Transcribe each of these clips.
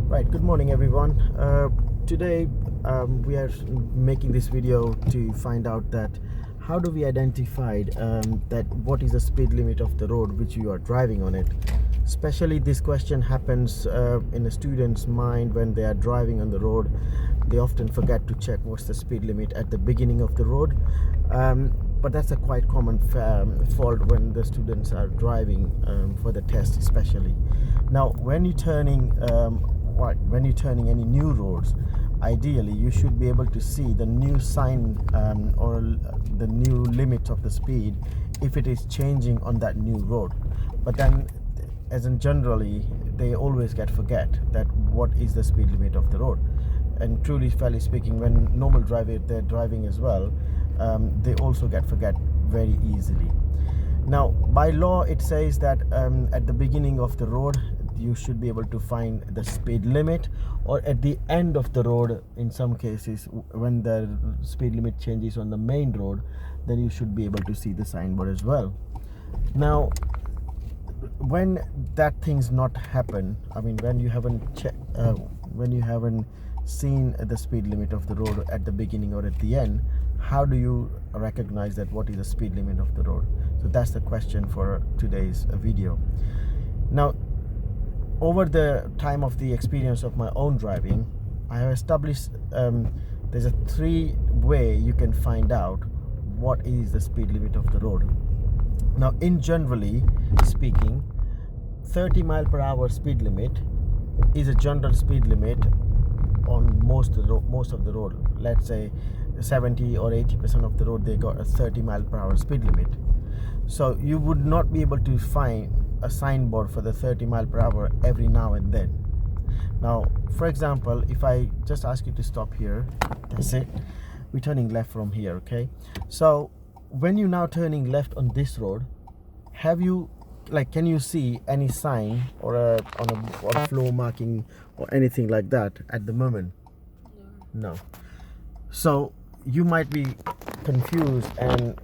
Right, good morning everyone. Today we are making this video to find out that how do we identify that what is the speed limit of the road which you are driving on it. Especially this question happens in a student's mind when they are driving on the road. They often forget to check what's the speed limit at the beginning of the road. But that's a quite common fault when the students are driving for the test especially. Now when you're turning any new roads, ideally you should be able to see the new sign or the new limit of the speed if it is changing on that new road. But then as in generally they always forget that what is the speed limit of the road. And truly fairly speaking, when normal driver they're driving as well, they also forget very easily. Now by law it says that at the beginning of the road you should be able to find the speed limit, or at the end of the road in some cases when the speed limit changes on the main road, then you should be able to see the signboard as well. Now when that thing's not happen, I mean when you haven't seen the speed limit of the road at the beginning or at the end, how do you recognize that what is the speed limit of the road? So that's the question for today's video. Now over the time of the experience of my own driving, I have established there's a 3-way you can find out what is the speed limit of the road. Now in generally speaking, 30 mph speed limit is a general speed limit on most of the road. Let's say 70 or 80% of the road they got a 30 mph speed limit. So you would not be able to find a signboard for the 30 mph every now and then. Now for example, if I just ask you to stop here, that's it, we're turning left from here, okay? So when you're now turning left on this road, can you see any sign or a floor marking or anything like that at the moment? No. So you might be confused and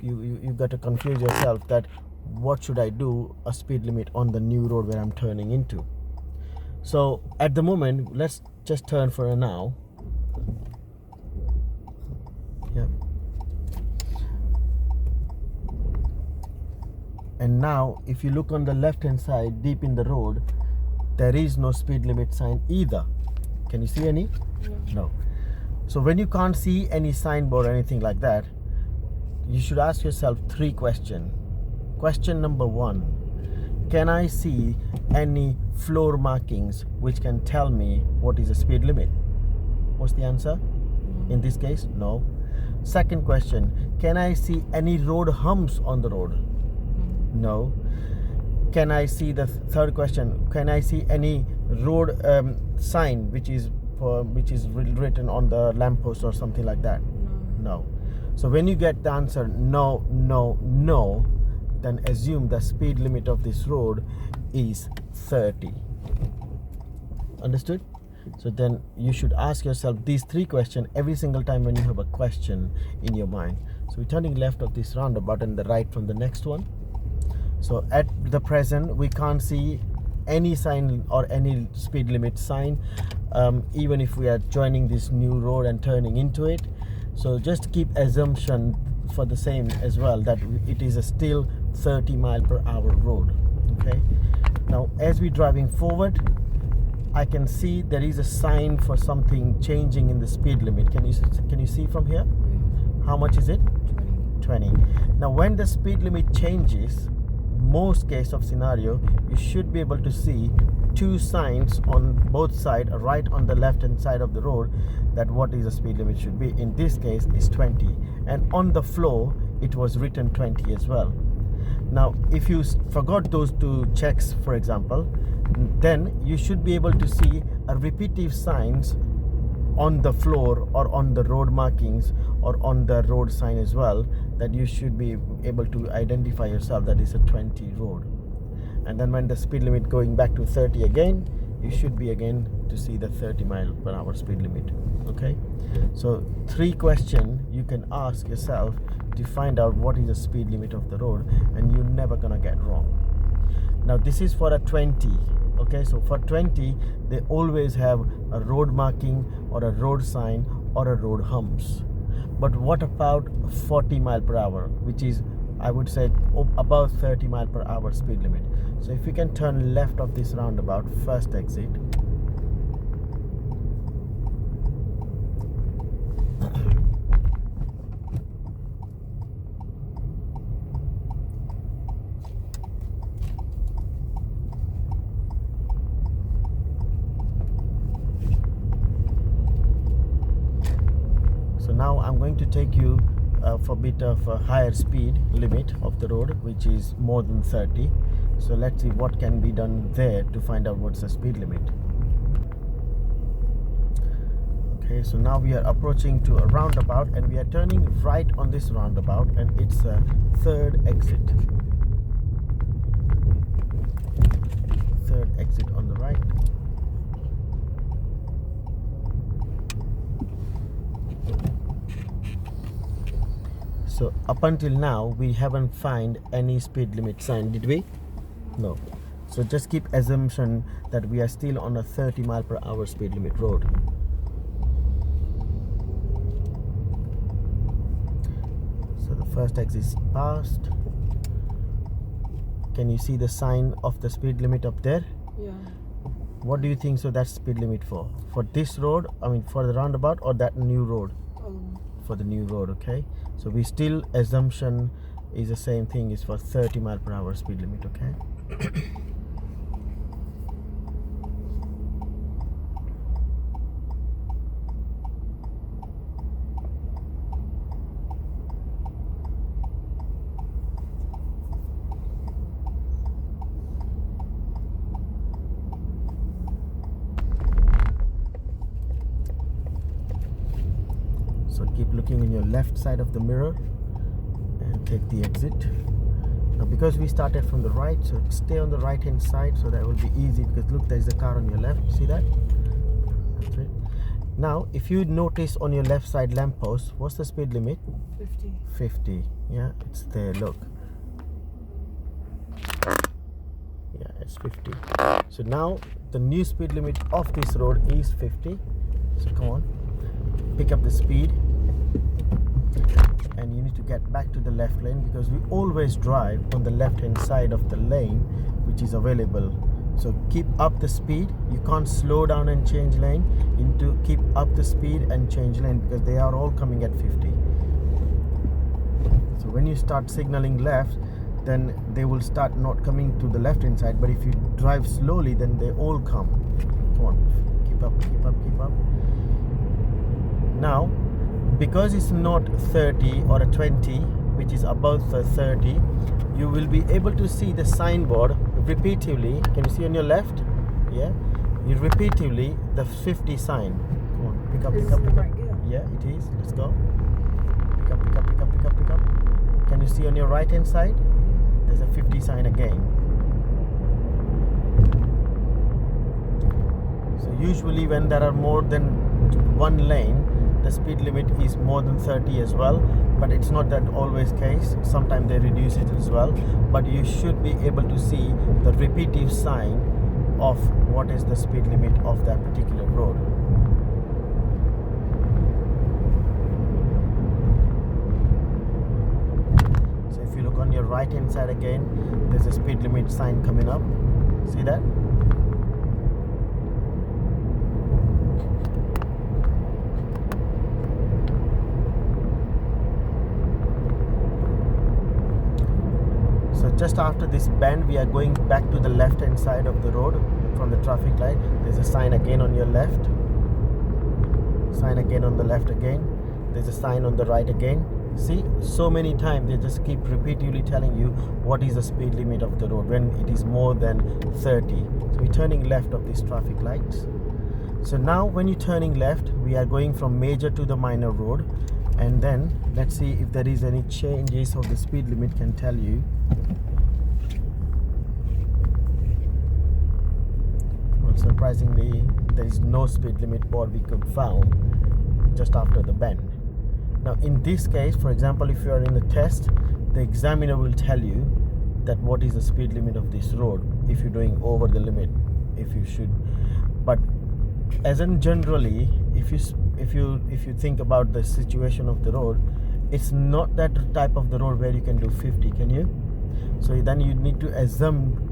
you got to confuse yourself that what should I do a speed limit on the new road where I'm turning into. So at the moment, let's just turn for a now. Yeah. And now if you look on the left hand side deep in the road, there is no speed limit sign either. Can you see any? No. So when you can't see any signboard or anything like that, you should ask yourself 3 questions. Question number 1, can I see any floor markings which can tell me what is the speed limit? What's the answer? In this case, no. Second question, can I see any road humps on the road? No. Can I see the third question, can I see any road sign which is written on the lamppost or something like that? No. So when you get the answer no, no, no, then assume the speed limit of this road is 30. Understood? So then you should ask yourself these 3 questions every single time when you have a question in your mind. So we're turning left of this roundabout and the right from the next one. So at the present we can't see any sign or any speed limit sign, even if we are joining this new road and turning into it. So just keep assumption for the same as well, that it is a still 30 mph road. Okay. Now as we're driving forward, I can see there is a sign for something changing in the speed limit. Can you see from here? How much is it? 20. Now when the speed limit changes, most case of scenario, you should be able to see 2 signs on both sides, right on the left hand side of the road, that what is the speed limit should be. In this case is 20, and on the floor it was written 20 as well. Now if you forgot those 2 checks, for example, then you should be able to see a repetitive signs on the floor or on the road markings or on the road sign as well, that you should be able to identify yourself that is a 20 road. And then when the speed limit going back to 30 again, you should be again to see the 30 mph speed limit. Okay, so 3 questions you can ask yourself to find out what is the speed limit of the road, and you're never gonna get wrong. Now this is for a 20. Okay, so for 20 they always have a road marking or a road sign or a road humps. But what about 40 mile per hour, which is, I would say, above 30 mile per hour speed limit? So if you can turn left of this roundabout, first exit. So now I'm going to take you for a bit of a higher speed limit of the road, which is more than 30. So let's see what can be done there to find out what's the speed limit. Okay, so now we are approaching to a roundabout and we are turning right on this roundabout, and it's a third exit. Third exit on the right. So up until now we haven't found any speed limit sign, did we? No. So just keep assumption that we are still on a 30 mile per hour speed limit road. So the first exit is passed. Can you see the sign of the speed limit up there? Yeah. What do you think so that's speed limit for? For this road, I mean for the roundabout, or that new road? For the new road, okay? So we still assumption is the same thing, is for 30 mile per hour speed limit, okay? So keep looking in your left side of the mirror and take the exit. Now because we started from the right, so stay on the right hand side, so that will be easy, because look, there's a car on your left, see that? That's it. Now if you notice on your left side lamppost, what's the speed limit? 50. 50, yeah, it's there, look. Yeah, it's 50. So now the new speed limit of this road is 50. So come on, pick up the speed, and you need to get back to the left lane, because we always drive on the left hand side of the lane which is available. So keep up the speed. You can't slow down and change lane. You need to keep up the speed and change lane, because they are all coming at 50. So when you start signaling left, then they will start not coming to the left hand side. But if you drive slowly, then they all come. Come on, keep up, keep up, keep up. Now because it's not 30 or a 20, which is above the 30, you will be able to see the signboard repeatedly. Can you see on your left? Yeah, you repeatedly the 50 sign. Come on, pick up, pick up, pick up. Yeah, it is. Let's go. Pick up, pick up, pick up, pick up, pick up. Can you see on your right hand side? There's a 50 sign again. So usually when there are more than one lane, the speed limit is more than 30 as well, but it's not that always case. Sometimes they reduce it as well, but you should be able to see the repetitive sign of what is the speed limit of that particular road. So if you look on your right hand side again, there's a speed limit sign coming up. See that? Just after this bend, we are going back to the left hand side of the road from the traffic light. There's a sign again on your left, sign again on the left again, there's a sign on the right again. See, so many times they just keep repeatedly telling you what is the speed limit of the road when it is more than 30. So we're turning left of these traffic lights. So now when you're turning left, we are going from major to the minor road, and then let's see if there is any changes of the speed limit. Can tell you. Well, surprisingly, there is no speed limit board we could found just after the bend. Now in this case, for example, if you are in a test, the examiner will tell you that what is the speed limit of this road if you're doing over the limit. if you should. But as in generally, if you think about the situation of the road, it's not that type of the road where you can do 50, can you? So then you need to assume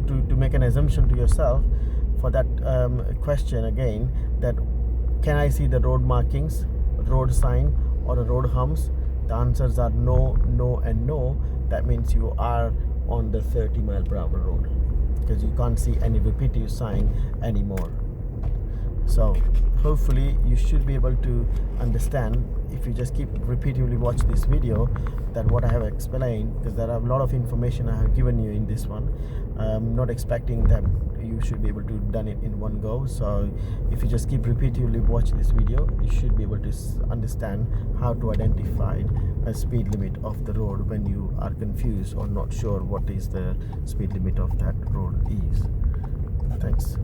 to make an assumption to yourself for that question again, that can I see the road markings, road sign, or the road humps? The answers are no, no, and no. That means you are on the 30 mile per hour road, because you can't see any repetitive sign anymore. So hopefully you should be able to understand, if you just keep repeatedly watch this video, that what I have explained, because there are a lot of information I have given you in this one. I'm not expecting that you should be able to done it in one go. So if you just keep repeatedly watch this video, you should be able to understand how to identify a speed limit of the road when you are confused or not sure what is the speed limit of that road is. Thanks.